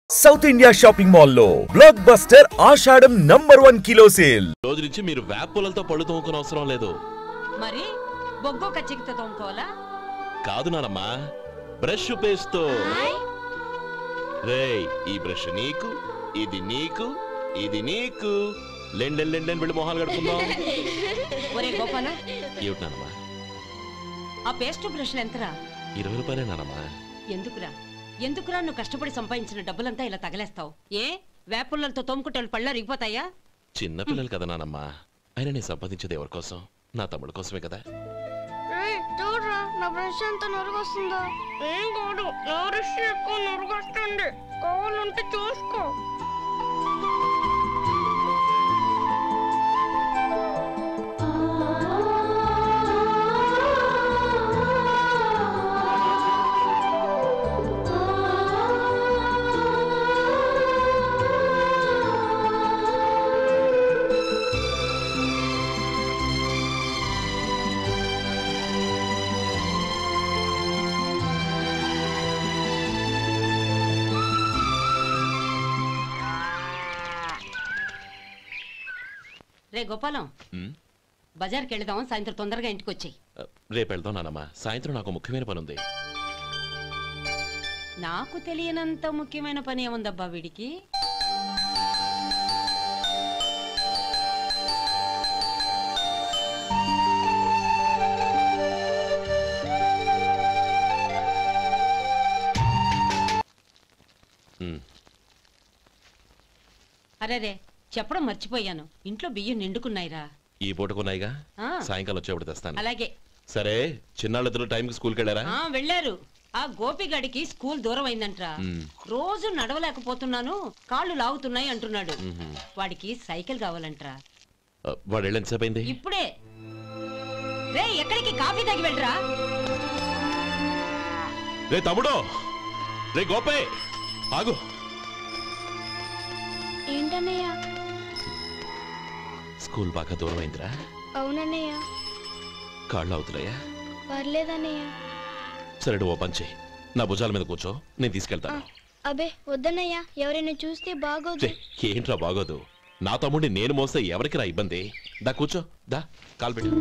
South India shopping mall లో block buster ఆషాఢం #1 kilo sale. రోజు నుంచి మీరు వేపులతో పళ్ళు తోముకునే అవసరం లేదు. మరి బొగ్గో కచ్చికితో తోముకోవాలా? కాదు నానమ్మా, బ్రష్ పేస్ట్ తో. రేయ్, ఈ బ్రష్ నీకు, ఇది నీకు, ఇది నీకు. లెండెన్ లెండెన్ వెళ్ళి మొహాలు కడుకుందాం. ఒరే గోపాల, ఏమిటి నానమ్మా? ఆ పేస్ట్ బ్రష్ ఎంతరా? 20 రూపాయలే నానమ్మా. ఎందుకురా నువ్వు కష్టపడి సంపాదించిన డబ్బులంతా ఇలా తగలేస్తావు? ఏ వేపుల్లలతో తోముకుంటే పళ్ళ రిగిపోతాయా? చిన్న పిల్లలు కదా నానమ్మా, అయినా నేను సంపాదించేది ఎవరి కోసం? నా తమ్ముడు కోసమే కదా. చూడరా, నా బ్రష్ ఎంత నురుగొస్తుందో. ఏం కాదు, నా బ్రష్ ఎక్కువ నురుగొస్తుంది. కావాలంటే చూసుకో. రే గోపాలం, బజార్కి వెళదాం, సాయంత్రం తొందరగా ఇంటికి వచ్చాయి. రేపు వెళ్దాం నానమ్మా, సాయంత్రం నాకు ముఖ్యమైన పని ఉంది. నాకు తెలియనంత ముఖ్యమైన పని ఏముందబ్బా వీడికి? అరే చెప్పడం మర్చిపోయాను, ఇంట్లో బియ్యం నిండుకున్నాయిరా. ఈ పూటకున్నాయిగా, సాయంకాలం వచ్చేప్పుడు తెస్తాను. అలాగే. సరే, చిన్నాళ్ళిద్దరు టైంకి స్కూల్కి వెళ్ళారా? వెళ్ళారు. ఆ గోపిగడికి స్కూల్ దూరం అయిందంట్రా. రోజు నడవలేకపోతున్నాను, కాళ్ళు లాగుతున్నాయి అంటున్నాడు. వాడికి సైకిల్ కావాలంట్రా. వాడు వెళ్ళి ఎంతసేపు అయింది? ఇప్పుడే. రే, ఎక్కడికి? కాఫీ తాగి వెళ్ళరా. రే తమ్ముడు, రే గోపే, ఆగు. ఏంటన్నయ్య? స్కూల్ బాగా దూరం అయిందిరా. అవునన్నయ్య. కాళ్ళు అవుతున్నాయా? పర్లేదన్నయ్య. సరే, ఓ పని చెయ్యి, నా భుజాల మీద కూర్చో, నేను తీసుకెళ్తాను. అబే వద్దన్నయ్య, ఎవరైనా చూస్తే బాగోదు. ఏంట్రా బాగోదు? నా తమ్ముడిని నేను మోస్తే ఎవరికి రా ఇబ్బంది? దా కూర్చో, దా కాలు పెట్టు.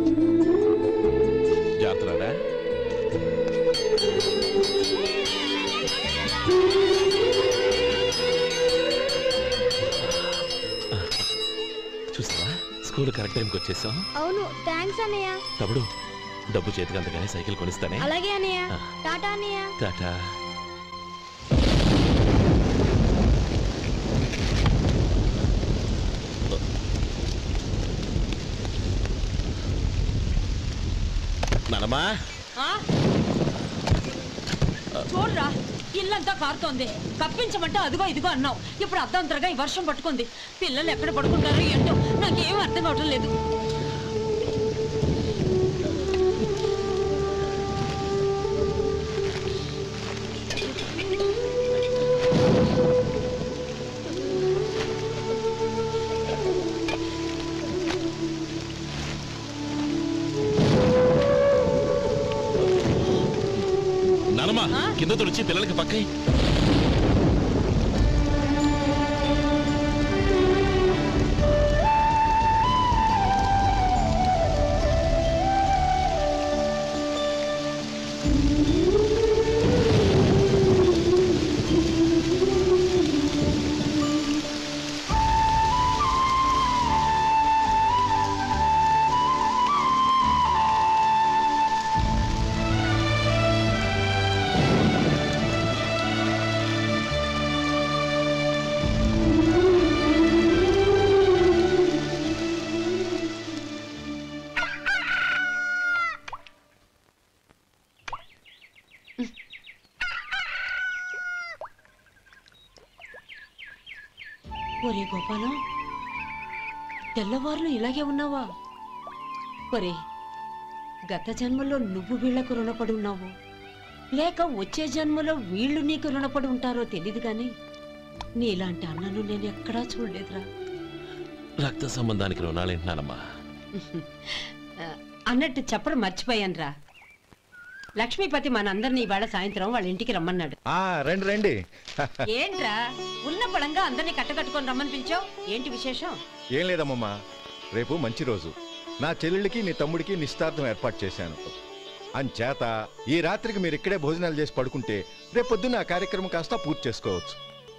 జాగ్రత్తరా. చూసావా, స్కూల్ కరెక్ట్ టైంకి వచ్చేసాం. అవును, థాంక్స్ అన్నయ్య. తమ్ముడు, డబ్బు చేతికి అంతగానే సైకిల్ కొనిస్తానే. అలాగే అన్నయ్య. టాటా అన్నయ్య. టాటా. నానమ్మా, చూడరా, ఇల్లంతా కారుతోంది. కప్పించమంటే అదిగో ఇదిగో అన్నావు, ఇప్పుడు అర్ధంతరగా ఈ వర్షం పట్టుకుంది. పిల్లలు ఎక్కడ పడుకుంటారో ఏంటో నాకేం అర్థం కావటం లేదు. నానమ్మా, కింద తుడిచి పిల్లలకి పక్కై. ఒరే గోపాలం, తెల్లవారులు ఇలాగే ఉన్నావా? ఒరే, గత జన్మలో నువ్వు వీళ్లకు రుణపడి ఉన్నావు, లేక వచ్చే జన్మలో వీళ్ళు నీకు రుణపడి ఉంటారో తెలీదు గాని నీలాంటి అన్నను నేను ఎక్కడా చూడలేదురా. రక్త సంబంధానికి రుణాలేంటున్నానమ్మా. అన్నట్టు చెప్పడం మర్చిపోయానురా. లక్ష్మీపతి మనందరినీ ఇవాళ సాయంత్రం వాళ్ళ ఇంటికి రమ్మన్నాడు. రండి రండి. ఏంట్రా ఉన్న బలంగా అందరినీ కట్టకట్టుకొని రమ్మని పిలిచావు? ఏంటి విశేషం? ఏం లేదమ్మమ్మా, రేపు మంచి రోజు. నా చెల్లెళ్ళకి నీ తమ్ముడికి నిశ్చితార్థం ఏర్పాటు చేశాను. అంచేత ఈ రాత్రికి మీరు ఇక్కడే భోజనాలు చేసి పడుకుంటే రేపు పొద్దున్న ఆ కార్యక్రమం కాస్త పూర్తి చేసుకోవచ్చు.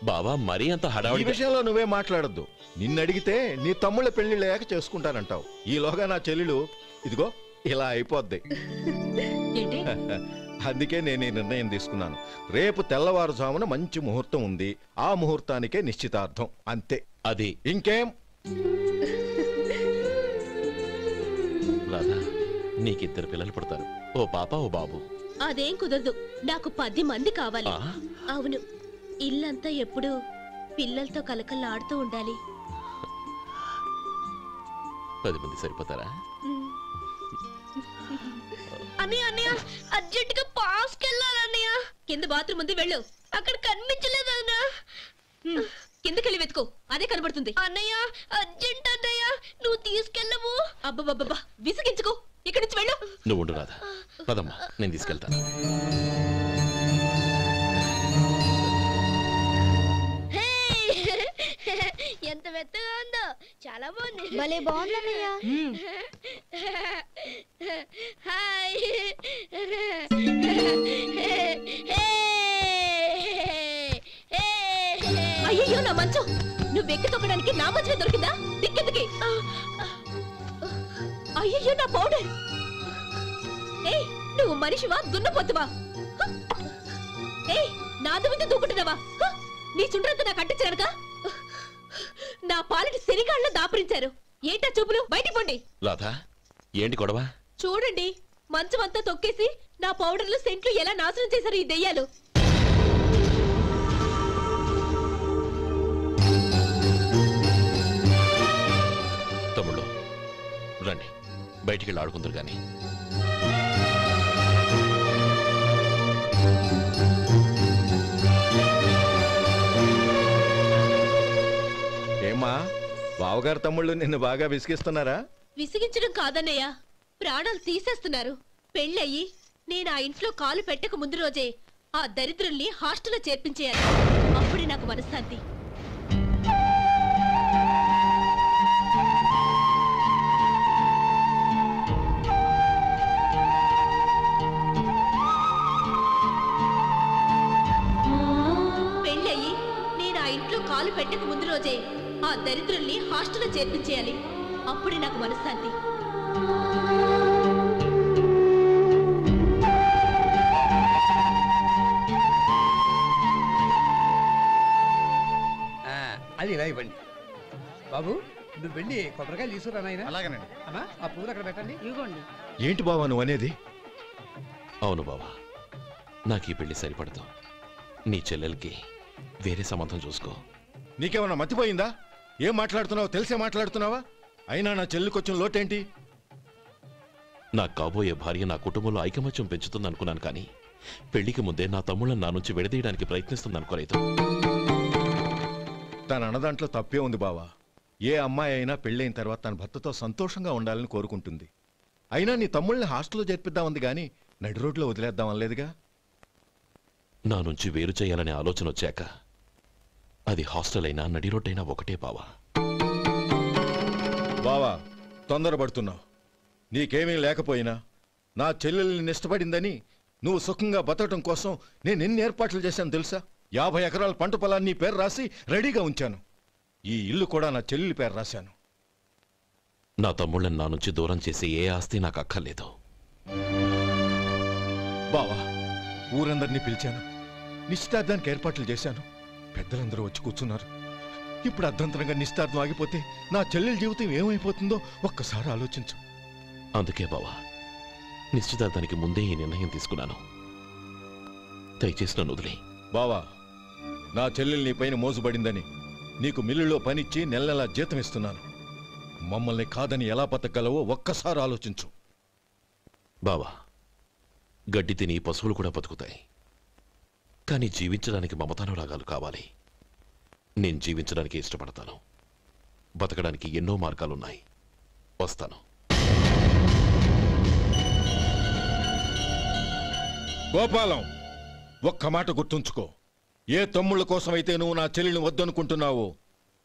బావా మరీ అంత ఈ హడావిడి విషయంలో నువ్వే మాట్లాడొద్దు. నిన్ను అడిగితే నీ తమ్ముళ్ళ పెళ్లిళ్ళయ్యాక చేసుకుంటానంటావు. ఈలోగా నా చెల్లెలు ఇదిగో ఇలా అయిపోద్ది. ఏంటి? అందుకే నేను ఈ నిర్ణయం తీసుకున్నాను. రేపు తెల్లవారుజామున మంచి ముహూర్తం ఉంది. ఆ ముహూర్తానికే నిశ్చితార్థం, అంతే. అది ఇంకేం? రాధా, నీకిద్దరు పిల్లలు పుడతారు, ఓ పాప ఓ బాబు. అదేం కుదరదు, నాకు 10 మంది కావాలి. ఆ? అవును, ఇల్లంతా ఎప్పుడు పిల్లలతో కలకల్లాడుతూ ఉండాలి. 10 మంది సరిపోతారా? అన్నయ్య అన్నయ్య, అర్జెంట్ గా పాస్కి వెళ్ళాలి అన్నయ్య. కింద బాత్రూమ్ ఉంది, వెళ్ళు. అక్కడ కనిపించలేదు అన్న. కిందకెళ్ళి వెతుకో, అదే కనబడుతుంది. అన్నయ్య అర్జెంట్ అన్నయ్య, నువ్వు తీసుకెళ్ళవు. అబ్బబ్బబ్బా, విసిగించుకో, ఇక్కడి నుంచి వెళ్ళు. నువ్వు ఉండు రాధా, పదమ్మా నేను తీసుకెళ్తాను. ఎంత మెత్తగా ఉందో, చాలా బాగుంది. భలే బాగుంది అన్నయ్య. హాయ్. అయ్యో నా మంచం, నువ్వు ఎక్కి తొక్కడానికి నా మంచమే దొరికిందా? దిక్కెందుకి? అయ్యో నా పౌడర్. ఏయ్, నువ్వు మనిషివా దున్నపోతువా? ఏయ్, నాది మీద దూకుంటున్నావా? నీ చుండ్రంతా నాకు అంటించారక, నా పాలిటి శనిగాళ్ళలో దాపరించారు. ఏంటా చూపులు? బయటికి పోండి. రాధా, ఏంటి గొడవ? చూడండి, మంచం అంతా తొక్కేసి నా పౌడర్లు సెంట్లు ఎలా నాశనం చేశారు ఈ దెయ్యాలు. తమ్ముళ్ళు రండి, బయటికి వెళ్ళి ఆడుకుందరు కానీ. ఏమ్మా, బావగారు తమ్ముళ్ళు నిన్ను బాగా విసిగిస్తున్నారా? విసిగించడం కాదన్నయ్య, ప్రాణాలు తీసేస్తున్నారు. పెళ్ళయి నేను ఆ ఇంట్లో కాలు పెట్టక ముందు రోజే ఆ దరిద్రుల్ని హాస్టల్లో చేర్పించేయాలి. అప్పుడే నాకు మనశ్శాంతి. పెళ్ళయి నేను ఆ ఇంట్లో కాలు పెట్టక ముందు రోజే ఆ దరిద్రుల్ని హాస్టల్లో చేర్పించేయాలి. అప్పుడే నాకు మనశ్శాంతి. అది ఇలా ఇవ్వండి బాబు. నువ్వు వెళ్ళి కొబ్బరికాయలు తీసుకురా నాయనా. అలాగేనండి. అమ్మా, ఆ పువ్వులు అక్కడ పెట్టండి. ఇవ్వండి. ఏంటి బావా నువ్వు అనేది? అవును బావా, నాకు ఈ పెళ్లి సరిపడదు. నీ చెల్లెలకి వేరే సంబంధం చూసుకో. నీకేమన్నా మతిపోయిందా? ఏం మాట్లాడుతున్నావో తెలిసే మాట్లాడుతున్నావా? అయినా నా చెల్లికొచ్చిన లోటేంటి? నా కాబోయే భార్య నా కుటుంబంలో ఐకమత్యం పెంచుతుంది అనుకున్నాను, కానీ పెళ్లికి ముందే నా తమ్ముళ్ళని నా నుంచి విడదీయడానికి ప్రయత్నిస్తుంది అనుకోలేదు. తన అన్నదాంట్లో తప్పే ఉంది బావా. ఏ అమ్మాయి అయినా పెళ్ళైన తర్వాత తన భర్తతో సంతోషంగా ఉండాలని కోరుకుంటుంది. అయినా నీ తమ్ముళ్ళని హాస్టల్లో చేర్పిద్దామంది గాని నడి రోడ్లో వదిలేద్దాం అనలేదుగా. నా నుంచి వేరు చేయాలనే ఆలోచన వచ్చాక అది హాస్టల్ అయినా నడి రోడ్డైనా ఒకటే బావా. బావా, తొందరపడుతున్నావు. నీకేమీ లేకపోయినా నా చెల్లెల్ని ఇష్టపడిందని నువ్వు సుఖంగా బతకటం కోసం నేను ఎన్ని ఏర్పాట్లు చేశాను తెలుసా? 50 ఎకరాల పంట పొలాన్ని నీ పేరు రాసి రెడీగా ఉంచాను. ఈ ఇల్లు కూడా నా చెల్లెలి పేరు రాశాను. నా తమ్ముళ్ళని నా నుంచి దూరం చేసే ఏ ఆస్తి నాకు అక్కర్లేదు. బావా, ఊరందరినీ పిలిచాను, నిశ్చితార్థానికి ఏర్పాట్లు చేశాను. పెద్దలందరూ వచ్చి కూర్చున్నారు. ఇప్పుడు అర్ధంతరంగా నిశ్చితార్థం ఆగిపోతే నా చెల్లెలి జీవితం ఏమైపోతుందో ఒక్కసారి ఆలోచించు. అందుకే బావా, నిశ్చితార్థానికి ముందే ఈ నిర్ణయం తీసుకున్నాను. దయచేసి నన్ను వదిలే. బావా, నా చెల్లెలు నీ పైన మోసుబడిందని నీకు మిల్లులో పనిచ్చి నెల నెలా జీతం ఇస్తున్నాను. మమ్మల్ని కాదని ఎలా బతకగలవో ఒక్కసారి ఆలోచించు. బావా, గడ్డి తిని పశువులు కూడా బతుకుతాయి, కానీ జీవించడానికి మమతానురాగాలు కావాలి. నేను జీవించడానికి ఇష్టపడతాను. బతకడానికి ఎన్నో మార్గాలున్నాయి. వస్తాను. గోపాలం, ఒక్క మాట గుర్తుంచుకో. ఏ తమ్ముళ్ళ కోసమైతే నువ్వు నా చెల్లిని వద్దనుకుంటున్నావో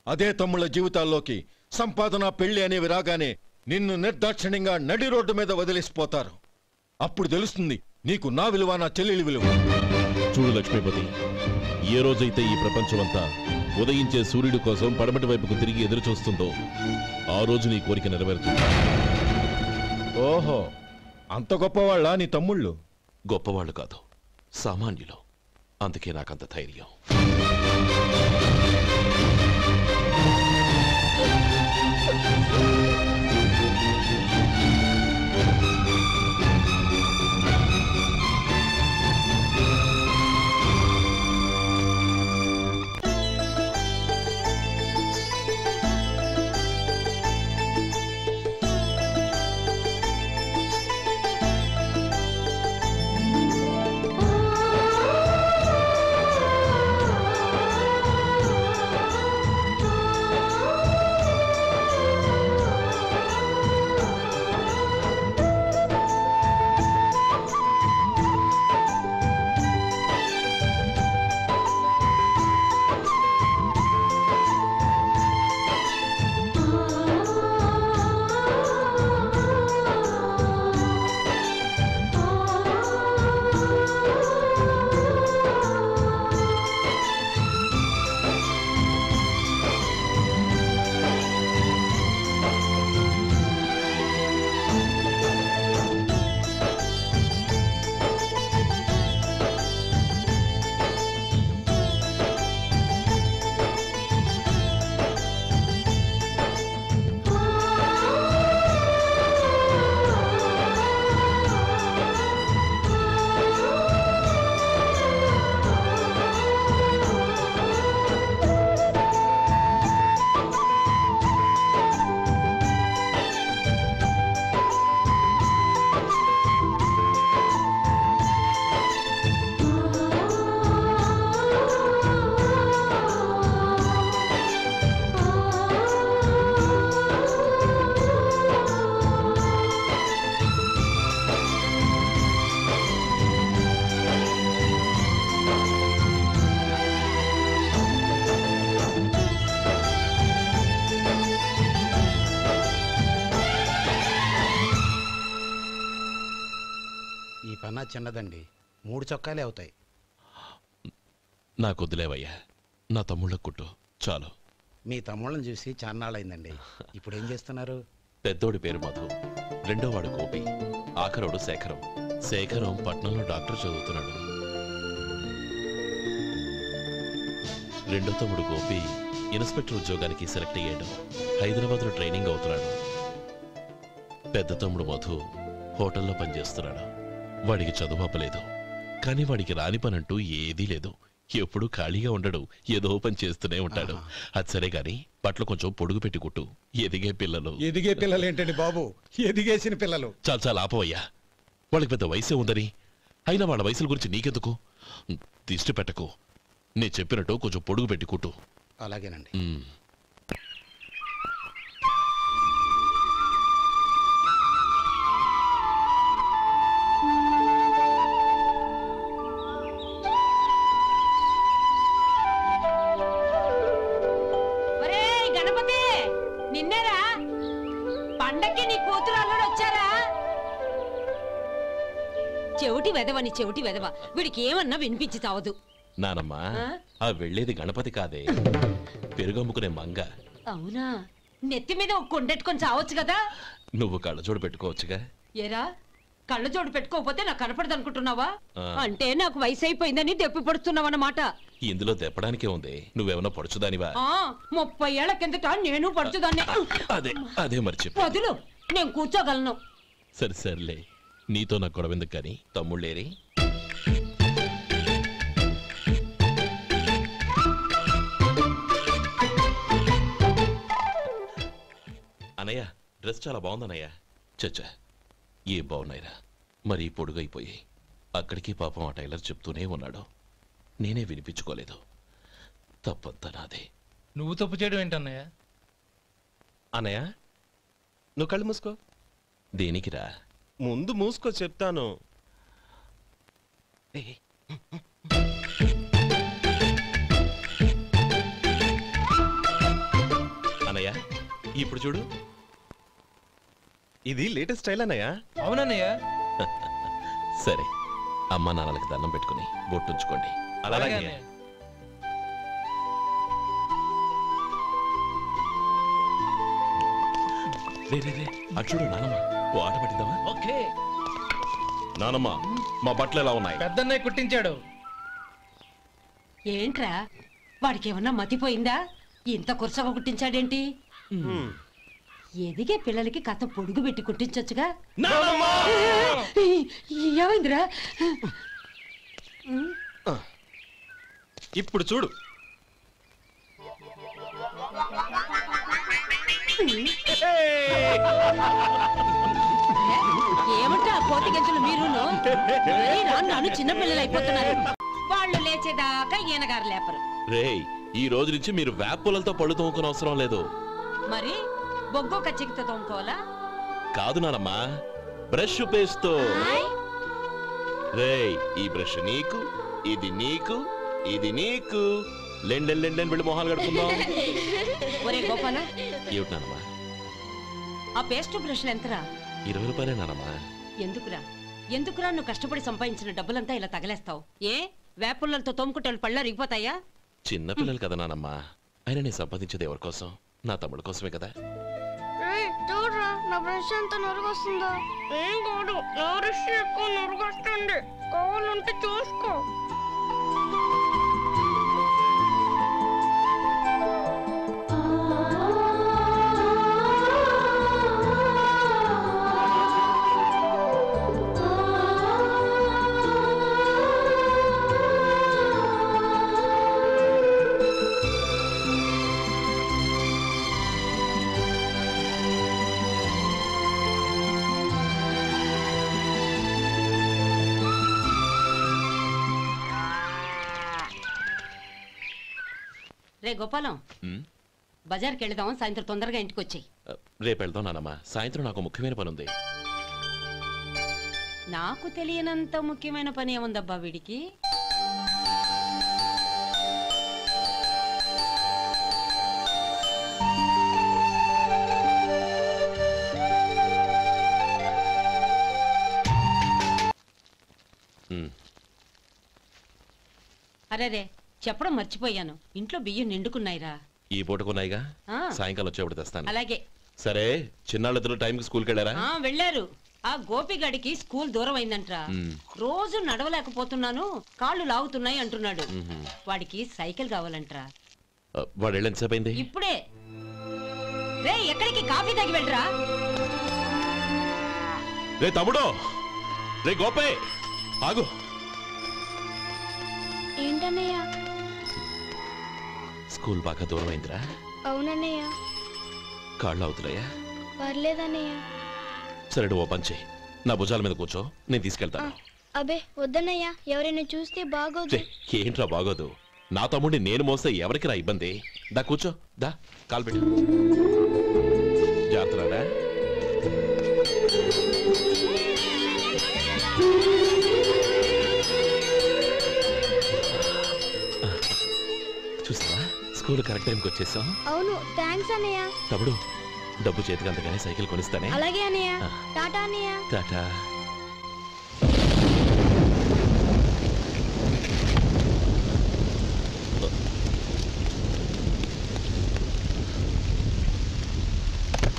అదే తమ్ముళ్ళ జీవితాల్లోకి సంపాదన, పెళ్లి అనేవి రాగానే నిన్ను నిర్దాక్షిణ్యంగా నడి రోడ్డు మీద వదిలేసిపోతారు. అప్పుడు తెలుస్తుంది నీకు నా విలువ, నా చెల్లెలి విలువ. చూడు లక్ష్మీపతి, ఏ రోజైతే ఈ ప్రపంచమంతా ఉదయించే సూర్యుడి కోసం పడమటి వైపుకు తిరిగి ఎదురు చూస్తుందో ఆ రోజు నీ కోరిక నెరవేరుతుంది. ఓహో, అంత గొప్పవాళ్ళ నీ తమ్ముళ్ళు? గొప్పవాళ్ళు కాదు, సామాన్యులు. అందుకే నాకంత ధైర్యం. చిన్నదండి, 3 చొక్కాలే అవుతాయి. నాకొద్దులేవయ్యా, నా తమ్ముళ్ళ కుట్టు చాలు. మీ తమ్ముళ్ళని చూసి చాన్నాళ్ళైందండి. ఇప్పుడు ఏం చేస్తున్నారు? పెద్దోడి పేరు మధు, రెండోవాడు గోపి, ఆఖరోడు శేఖరం. శేఖరం పట్నంలో డాక్టర్ చదువుతున్నాడు. రెండో తమ్ముడు గోపి ఇన్స్పెక్టర్ ఉద్యోగానికి సెలెక్ట్ అయ్యాడు. హైదరాబాద్లో ట్రైనింగ్ అవుతున్నాడు. పెద్ద తమ్ముడు మధు హోటల్లో పనిచేస్తున్నాడు. వాడికి చదువు అప్పలేదు, కానీ వాడికి రాని పనంటూ ఏదీ లేదు. ఎప్పుడూ ఖాళీగా ఉండడు, ఏదో పని చేస్తూనే ఉంటాడు. అది సరే గాని బట్టలు కొంచెం పొడుగు పెట్టి కుట్టు. ఎదిగే పిల్లలు. ఎదిగే పిల్లలు ఏంటండి బాబు, ఎదిగేసిన పిల్లలు. చాలా చాలా ఆపవయ్యా, వాళ్ళకి పెద్ద వయసే ఉందని. అయినా వాళ్ళ వయసుల గురించి నీకెందుకు? దిష్టి పెట్టకు. నేను చెప్పినట్టు కొంచెం పొడుగు పెట్టి కుట్టు. అలాగేనండి. నిన్నేరా పండక్కి నీ కూతురు అల్లుడు వచ్చారా? చెవిటి వెదవని చెవిటి వెదవ, వీడికి ఏమన్నా వినిపించి చావదు. నానమ్మా, ఆ వెళ్ళేది గణపతి కాదే, పెరుగమ్ముకునే మంగ. అవునా? నెత్తి మీద ఒక కొండెట్టుకొని చావచ్చు కదా. నువ్వు కళ్ళజోడు పెట్టుకోవచ్చుగా. ఏరా, కళ్ళజోడు పెట్టుకోకపోతే నాకు కనపడదు అనుకుంటున్నావా? అంటే నాకు వయసు అయిపోయిందని దెప్పి పడుతున్నావన్నమాట. ఇందులో దెప్పడానికే ఉంది. నువ్వేమన్నా పడుచుదానివా? 30 ఏళ్ల కిందట నేను పడుచుదాన్ని. అదే మర్చి వదులు, నేను కూర్చోగలను. సరే సర్లే, నీతో నాకు గొడవెందుకు కానీ. తమ్ముళ్ళేరి? అనయ్య, డ్రెస్ చాలా బాగుందన్నయ్య. చచ్చా, ఏ బాగున్నాయిరా, మరీ పొడుగైపోయి. అక్కడికి పాపం ఆ టైలర్ చెప్తూనే ఉన్నాడు, నేనే వినిపించుకోలేదు. తప్పంతా నాదే. నువ్వు తప్పు చేయడం ఏంటన్నయ్య? అన్నయ్య, నువ్వు కళ్ళు మూసుకో. దేనికిరా? ముందు మూసుకో చెప్తాను. అన్నయ్య ఇప్పుడు చూడు, ఇది లేటెస్ట్ స్టైల్ అన్నయ్య. అవునన్నయ్య. సరే, అమ్మ నాన్నలకి దండం పెట్టుకుని బొట్టుంచుకోండి. అలాగే అటు చూడు నానమ్మ, ఓ ఆట పట్టిద్దామా? ఓకే. నానమ్మ, మా బట్టలు ఎలా ఉన్నాయి? పెద్దన్నయ్య కుట్టించాడు. ఏంట్రా వాడికి ఏమన్నా మతిపోయిందా? ఇంత కురసగా కుట్టించాడేంటి? ఎదిగే పిల్లలకి కథ పొడుగు పెట్టి కుట్టించొచ్చుగా. ఏమైందిరా? ఇప్పుడు చూడు. ఏమంటే ఆ కోతి గంజలు మీరును రాను చిన్నపిల్లలు అయిపోతున్నారు. వాళ్ళు లేచేదాకా ఈయనగారు లేపరు. రేయ్, ఈ రోజు నుంచి మీరు వేపులతో పళ్ళు తోముకునే అవసరం లేదు. మరి బొగ్గో కచ్చికితో తోముకోవాలా? కాదు నానమ్మా, బ్రష్ పేస్తో. రేయ్, ఈ బ్రష్ నీకు, ఇది నీకు, ఇది నీకు. లెండెన్ లెండెన్ వెళ్ళి మొహాలు కడుకుందాం. ఒరే గోపాల, ఏమిటి నానమ్మా? ఆ పేస్ట్ బ్రష్లు ఎంతరా? 20 రూపాయలే నానమ్మా. ఎందుకురా నువ్వు కష్టపడి సంపాదించిన డబ్బులంతా ఇలా తగలేస్తావు? ఏ వేపుల్లలతో తోముకుంటే వాళ్ళు పళ్ళ రిగిపోతాయా? చిన్న పిల్లలు కదా నానమ్మా. అయినా నేను సంపాదించేది ఎవరి కోసం? నా తమ్ముడు కోసమే కదా. చూడరా నా బ్రష్ ఎంత నొరుగొస్తుందో. ఏం కాదు, నా బ్రష్ ఎక్కువ నొరుగొస్తుంది. కావాలంటే చూసుకో. రే గోపాలం, బజార్కి వెళదాం. సాయంత్రం తొందరగా ఇంటికి వచ్చాయి. రేపు వెళ్దాం నానమ్మా. సాయంత్రం నాకు ముఖ్యమైన పని ఉంది. నాకు తెలియనంత ముఖ్యమైన పని ఏముందబ్బా వీడికి? అరే రే, చెప్పడం మర్చిపోయాను. ఇంట్లో బియ్యం నిండుకున్నాయిరా. ఈ పూటకున్నాయిగా, సాయంకాలం వచ్చేప్పుడు తెస్తాను. అలాగే. సరే, చిన్నాళ్ళిద్దరు టైంకి స్కూల్కి వెళ్ళారా? వెళ్ళారు. ఆ గోపిగడికి స్కూల్ దూరం అయిందంట్రా. రోజు నడవలేకపోతున్నాను, కాళ్ళు లాగుతున్నాయి అంటున్నాడు. వాడికి సైకిల్ కావాలంట్రా. వాడు వెళ్ళి ఎంతసేపు అయింది? ఇప్పుడే. రే, ఎక్కడికి? కాఫీ తాగి వెళ్ళరా. రే తమ్ముడు, రే గోపే, ఆగు. ఏంటన్నయ్య? స్కూల్ బాగా దూరం అయిందిరా. అవునన్నయ్య. కాళ్ళు అవుతున్నాయా? పర్లేదన్నయ్య. సరే, ఓ పంచే, నా భుజాల మీద కూర్చో, నేను తీసుకెళ్తాను. అబే వద్దన్నయ్య, ఎవరైనా చూస్తే బాగోదు. ఏంట్రా బాగోదు? నా తమ్ముడిని నేను మోస్తే ఎవరికి రా ఇబ్బంది? దా కూర్చో, దా కాలు పెట్టు. జాగ్రత్తరా. చూసావా, స్కూల్ కరెక్ట్ టైంకి వచ్చేసాం. అవును, థాంక్స్ అన్నయ్య. తమ్ముడు, డబ్బు చేతికి అంతగానే సైకిల్ కొనిస్తానే. అలాగే అన్నయ్య. టాటా అన్నయ్య. టాటా.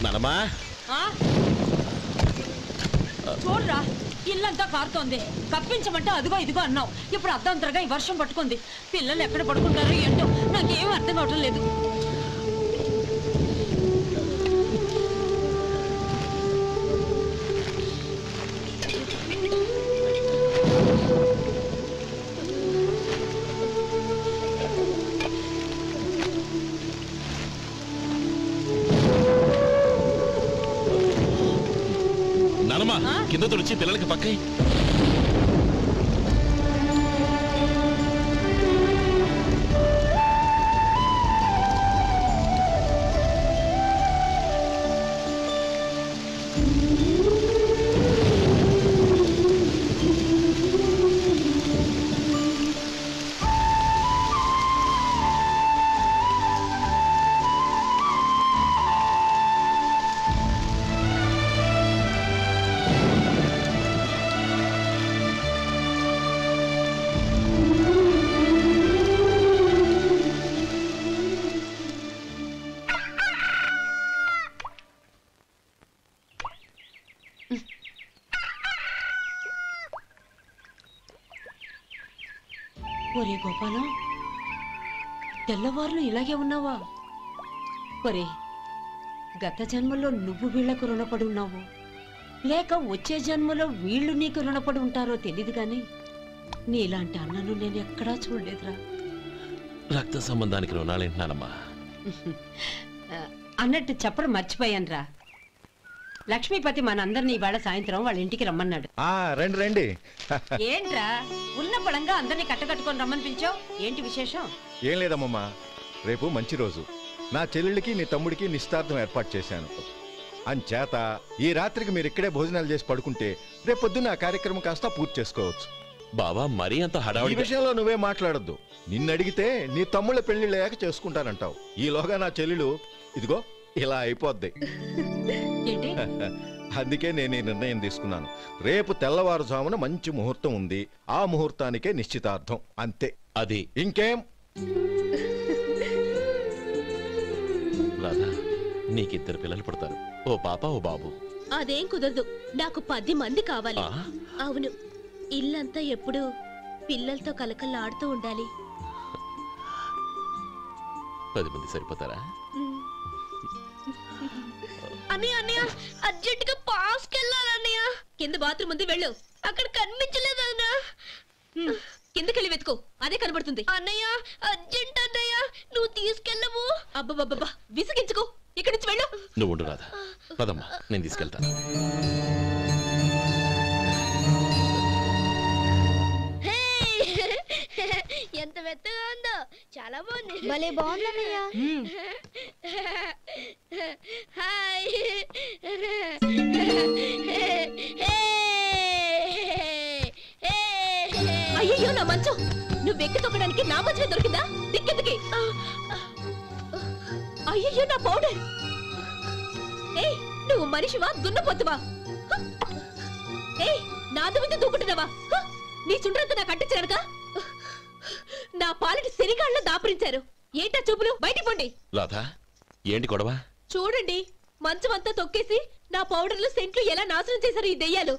నానమ్మా, చూడరా, ఇల్లంతా కారుతోంది. కప్పించమంటే అదిగో ఇదిగో అన్నావు. ఇప్పుడు అర్ధంతరగా ఈ వర్షం పట్టుకుంది. పిల్లలు ఎక్కడ పడుకుంటారో ఏంటో నాకేం అర్థం కావటం లేదు. నానమ్మా, కింద తుడిచి పిల్లలకి పక్కై. ఒరే గోపాలం, తెల్లవారులు ఇలాగే ఉన్నావా? ఒరే, గత జన్మలో నువ్వు వీళ్లకు రుణపడి ఉన్నావు, లేక వచ్చే జన్మలో వీళ్ళు నీకు రుణపడి ఉంటారో తెలీదు గాని నీలాంటి అన్నను నేను ఎక్కడా చూడలేదురా. రక్త సంబంధానికి రుణాలేంటున్నానమ్మా. అన్నట్టు చెప్పడం మర్చిపోయానురా. లక్ష్మీపతి మనందరినీ ఇవాళ సాయంత్రం వాళ్ళ ఇంటికి రమ్మన్నాడు. రండి రండి. ఏంట్రా ఉన్న పడంగా అందరినీ కట్టకట్టుకొని రమ్మని పిలిచావు? ఏంటి విశేషం? ఏం లేదమ్మమ్మా, రేపు మంచి రోజు. నా చెల్లెళ్ళకి నీ తమ్ముడికి నిశ్చితార్థం ఏర్పాటు చేశాను. అంచేత ఈ రాత్రికి మీరు ఇక్కడే భోజనాలు చేసి పడుకుంటే రేపు పొద్దున్న ఆ కార్యక్రమం కాస్త పూర్తి చేసుకోవచ్చు. బావా, మరీ అంత ఈ హడావుడి విషయంలో నువ్వే మాట్లాడొద్దు. నిన్ను అడిగితే నీ తమ్ముళ్ళ పెళ్లిళ్ళయ్యాక చేసుకుంటానంటావు. ఈలోగా నా చెల్లెలు ఇదిగో ఇలా అయిపోద్ది. ఏంటి? అందుకే నేను ఈ నిర్ణయం తీసుకున్నాను. రేపు తెల్లవారుజామున మంచి ముహూర్తం ఉంది, ఆ ముహూర్తానికే నిశ్చితార్థం, అంతే. అది ఇంకేం? రాధా, నీకిద్దరు పిల్లలు పుడతారు, ఓ పాప ఓ బాబు. అదేం కుదరదు, నాకు 10 మంది కావాలి. ఆ? అవును, ఇల్లంతా ఎప్పుడు పిల్లలతో కలకల్లాడుతూ ఉండాలి. 10 మంది సరిపోతారా? అన్నయ్య అన్నయ్య, అర్జెంట్ గా పాస్కి వెళ్ళాలన్నయ్య. కింద బాత్రూమ్ ఉంది, వెళ్ళు. అక్కడ కనిపించలేదు అన్నా. కిందకెళ్ళి వెతుకో, అదే కనబడుతుంది. అన్నయ్య అర్జెంట్ అన్నయ్య, నువ్వు తీసుకెళ్ళవు. అబ్బబ్బబ్బా, విసిగించుకో, ఇక్కడి నుంచి వెళ్ళు. నువ్వు ఉండు రాధా, పదమ్మా, నేను తీసుకెళ్తాను. ఎంత మెత్తగా ఉందో, చాలా బాగుంది. భలే బాగుంది అన్నయ్య. హాయ్. అయ్యో నా మంచం, నువ్వు ఎక్కి తొక్కడానికి నా మంచమే దొరికిందా? దిక్కెందుకి? అయ్యో నా పౌడర్. ఏయ్, నువ్వు మనిషివా దున్నపోతువా? ఏయ్, నాదు మీద దూకుంటున్నావా? నీ చుండ్రంతా నాకు అంటించారుగా. నా పాలిటి శనిగాళ్ళలో దాపురించారు. ఏంటా చూపులు? బయటికి పోండి. రాధా, ఏంటి గొడవ? చూడండి, మంచం అంతా తొక్కేసి నా పౌడర్లు సెంట్లు ఎలా నాశనం చేశారు ఈ దెయ్యాలు.